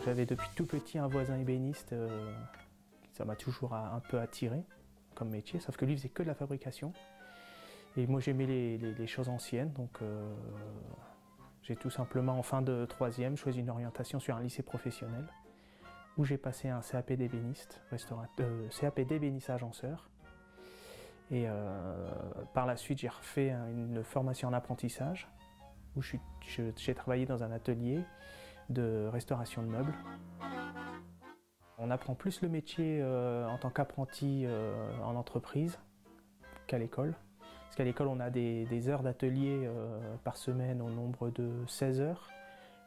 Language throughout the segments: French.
J'avais depuis tout petit un voisin ébéniste, ça m'a toujours un peu attiré comme métier, sauf que lui faisait que de la fabrication. Et moi j'aimais les choses anciennes, donc j'ai tout simplement en fin de troisième choisi une orientation sur un lycée professionnel où j'ai passé un CAP d'ébéniste, CAP d'ébéniste agenceur. Et par la suite j'ai refait une formation en apprentissage où j'ai travaillé dans un atelier de restauration de meubles. On apprend plus le métier en tant qu'apprenti en entreprise qu'à l'école. Parce qu'à l'école, on a des heures d'atelier par semaine au nombre de 16 heures,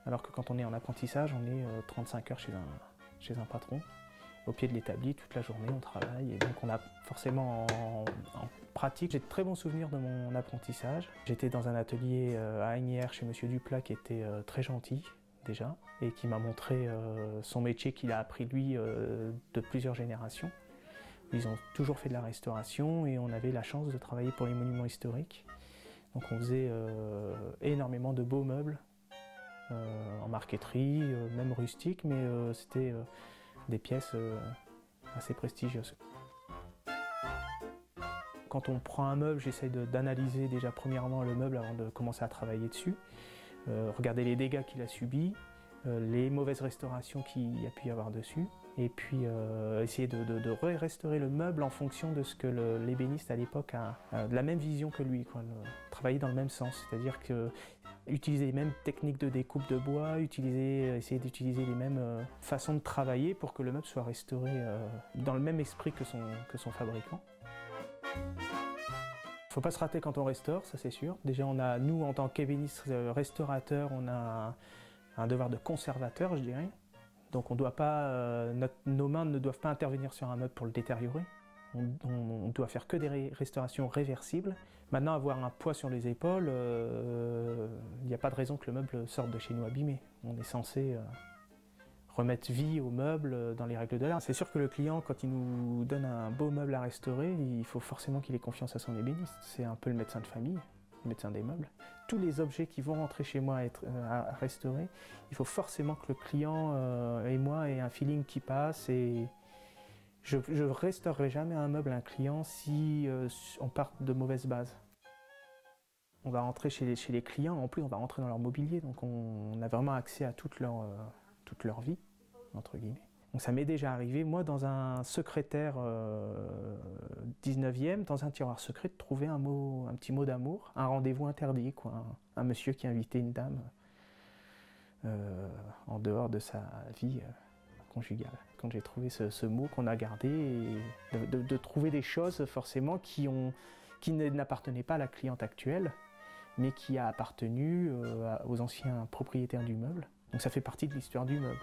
alors que quand on est en apprentissage, on est 35 heures chez un patron. Au pied de l'établi, toute la journée, on travaille. Et donc on a forcément en pratique. J'ai de très bons souvenirs de mon apprentissage. J'étais dans un atelier à Asnières chez Monsieur Duplat qui était très gentil déjà et qui m'a montré son métier qu'il a appris lui de plusieurs générations. Ils ont toujours fait de la restauration et on avait la chance de travailler pour les monuments historiques. Donc on faisait énormément de beaux meubles en marqueterie, même rustiques, mais c'était des pièces assez prestigieuses. Quand on prend un meuble, j'essaye d'analyser déjà premièrement le meuble avant de commencer à travailler dessus, regarder les dégâts qu'il a subis, les mauvaises restaurations qu'il y a pu y avoir dessus, et puis essayer de restaurer le meuble en fonction de ce que l'ébéniste à l'époque a de la même vision que lui, quoi, travailler dans le même sens, c'est-à-dire que utiliser les mêmes techniques de découpe de bois, essayer d'utiliser les mêmes façons de travailler pour que le meuble soit restauré dans le même esprit que son fabricant. Il ne faut pas se rater quand on restaure, ça c'est sûr. Déjà, nous en tant qu'ébénistes restaurateurs, on a un devoir de conservateur, je dirais. Donc on doit pas, nos mains ne doivent pas intervenir sur un meuble pour le détériorer. On doit faire que des restaurations réversibles. Maintenant, avoir un poids sur les épaules, il n'y a pas de raison que le meuble sorte de chez nous abîmé. On est censé remettre vie au meuble dans les règles de l'art. C'est sûr que le client, quand il nous donne un beau meuble à restaurer, il faut forcément qu'il ait confiance à son ébéniste. C'est un peu le médecin de famille, le médecin des meubles. Tous les objets qui vont rentrer chez moi à restaurer, il faut forcément que le client et moi aient un feeling qui passe. Et je ne restaurerai jamais un meuble à un client si on part de mauvaises bases. On va rentrer chez les clients, en plus on va rentrer dans leur mobilier, donc on a vraiment accès à toute leur vie, entre guillemets. Donc ça m'est déjà arrivé, moi dans un secrétaire 19e, dans un tiroir secret, de trouver un petit mot d'amour, un rendez-vous interdit, quoi. Un monsieur qui invitait une dame en dehors de sa vie conjugale. Quand j'ai trouvé ce mot qu'on a gardé, et de trouver des choses forcément qui n'appartenaient pas à la cliente actuelle, mais qui a appartenu aux anciens propriétaires du meuble. Donc ça fait partie de l'histoire du meuble.